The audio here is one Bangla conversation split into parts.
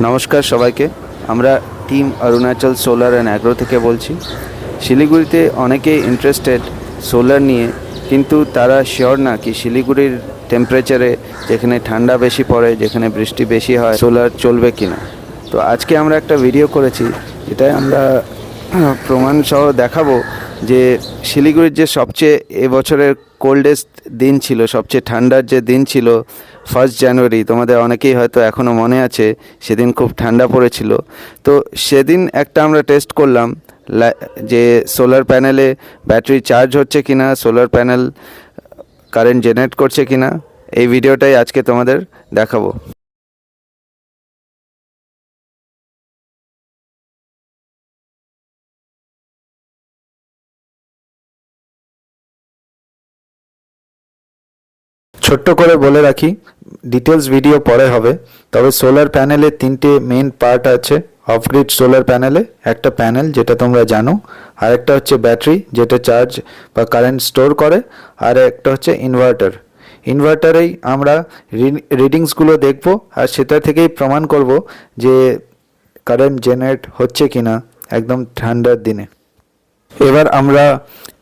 নমস্কার সবাইকে। আমরা team Arunachal solar and agro থেকে বলছি। শিলিগুড়িতে অনেকেই ইন্টারেস্টেড সোলার নিয়ে, কিন্তু তারা শিওর না কি শিলিগুড়ির টেম্পারেচারে, যেখানে ঠান্ডা বেশি পড়ে, যেখানে বৃষ্টি বেশি হয়, সোলার চলবে কি না। তো আজকে আমরা একটা ভিডিও করেছি, যেটাই আমরা প্রমাণ সহ দেখাবো যে শিলিগুড়ির যে সবচেয়ে এবছরের কোল্ডেস্ট দিন ছিল, সবচেয়ে ঠান্ডার যে দিন ছিল 1 জানুয়ারি, তোমাদের অনেকেই হয়তো এখনও মনে আছে সেদিন খুব ঠান্ডা পড়েছিল। তো সেদিন একটা আমরা টেস্ট করলাম যে সোলার প্যানেলে ব্যাটারি চার্জ হচ্ছে কিনা, সোলার প্যানেল কারেন্ট জেনারেট করছে কিনা। এই ভিডিওটাই আজকে তোমাদের দেখাবো। ছোট্ট করে বলে রাখি, ডিটেলস ভিডিও পরে হবে। তবে সোলার প্যানেলে 3টে মেন পার্ট আছে। অফ গ্রিড সোলার প্যানেলে একটা প্যানেল, যেটা তোমরা জানো, আর একটা হচ্ছে ব্যাটারি, যেটা চার্জ বা কারেন্ট স্টোর করে, আর একটা হচ্ছে ইনভার্টার। ইনভার্টারেই আমরা রিডিংসগুলো দেখব, আর সেটা থেকেই প্রমাণ করব যে কারেন্ট জেনারেট হচ্ছে কিনা একদম ঠান্ডার দিনে। এবার আমরা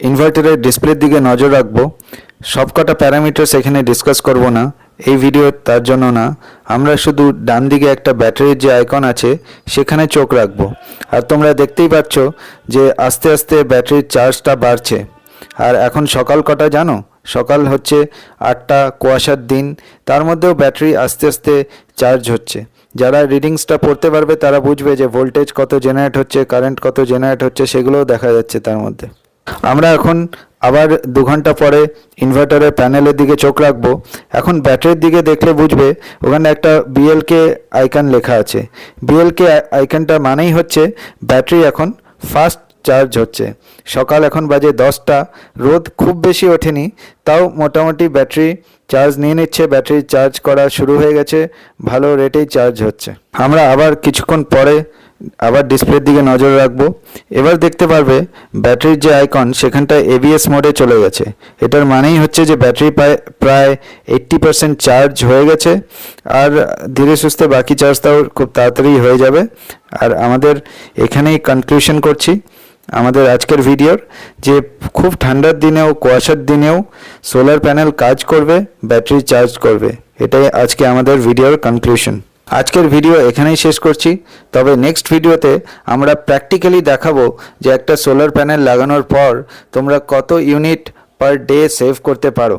ইনভার্টারের ডিসপ্লের দিকে নজর রাখবো। সবকটা প্যারামিটার্স এখানে ডিসকাস করব না, এই ভিডিও তার জন্য না। আমরা শুধু ডান দিকে একটা ব্যাটারির যে আইকন আছে সেখানে চোখ রাখবো। আর তোমরা দেখতেই পাচ্ছ যে আস্তে আস্তে ব্যাটারির চার্জটা বাড়ছে। আর এখন সকাল কটা জানো? সকাল হচ্ছে 8টা, কুয়াশার দিন, তার মধ্যেও ব্যাটারি আস্তে আস্তে চার্জ হচ্ছে। যারা রিডিংসটা পড়তে পারবে তারা বুঝবে যে ভোল্টেজ কত জেনারেট হচ্ছে, কারেন্ট কত জেনারেট হচ্ছে, সেগুলোও দেখা যাচ্ছে তার মধ্যে। আমরা এখন আবার 2 ঘন্টা পরে ইনভার্টারের প্যানেলের দিকে চোখ রাখবো। এখন ব্যাটারির দিকে দেখলে বুঝবে ওখানে একটা বিএলকে আইকন লেখা আছে। বিএলকে আইকনটা মানেই হচ্ছে ব্যাটারি এখন ফাস্ট চার্জ হচ্ছে। সকাল এখন বাজে 10টা, রোদ খুব বেশি ওঠেনি, তাও মোটামুটি ব্যাটারি চার্জ নিয়ে নিচ্ছে। ব্যাটারি চার্জ করা শুরু হয়ে গেছে, ভালো রেটেই চার্জ হচ্ছে। আমরা আবার কিছুক্ষণ পরে আবার ডিসপ্লের দিকে নজর রাখবো। এবার দেখতে পারবে ব্যাটারির যে আইকন সেখানটায় এবিএস মোডে চলে গেছে। এটার মানেই হচ্ছে যে ব্যাটারি প্রায় 80% চার্জ হয়ে গেছে, আর ধীরে সুস্থে বাকি চার্জটাও খুব তাড়াতাড়ি হয়ে যাবে। আর আমাদের এখানেই কনক্লুশন করছি আমাদের আজকের ভিডিওর, যে খুব ঠান্ডার দিনেও কুয়াশার দিনেও সোলার প্যানেল কাজ করবে, ব্যাটারি চার্জ করবে। এটাই আজকে আমাদের ভিডিওর কনক্লুশন। আজকের ভিডিও এখানেই শেষ করছি। তবে নেক্সট ভিডিওতে আমরা প্র্যাকটিক্যালি দেখাবো যে একটা সোলার প্যানেল লাগানোর পর তোমরা কত ইউনিট পার ডে সেভ করতে পারো।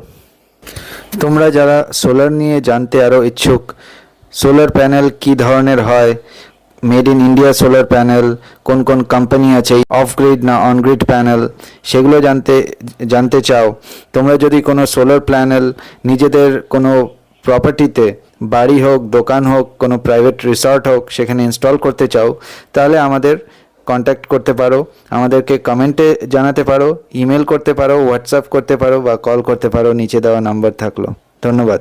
তোমরা যারা সোলার নিয়ে জানতে আরও ইচ্ছুক, সোলার প্যানেল কী ধরনের হয়, made in India solar panel, কোন কোন কোম্পানি আছে, অফ গ্রিড না অন গ্রিড প্যানেল, সেগুলো জানতে চাও, তোমরা যদি কোনো সোলার প্যানেল নিজেদের কোনো প্রপার্টিতে, বাড়ি হোক, দোকান হোক, কোনো প্রাইভেট রিসর্ট হোক, সেখানে ইনস্টল করতে চাও, তাহলে আমাদের কন্ট্যাক্ট করতে পারো, আমাদেরকে কমেন্টে জানাতে পারো, ইমেল করতে পারো, হোয়াটসঅ্যাপ করতে পারো, বা কল করতে পারো। নিচে দেওয়া নাম্বার থাকলো। ধন্যবাদ।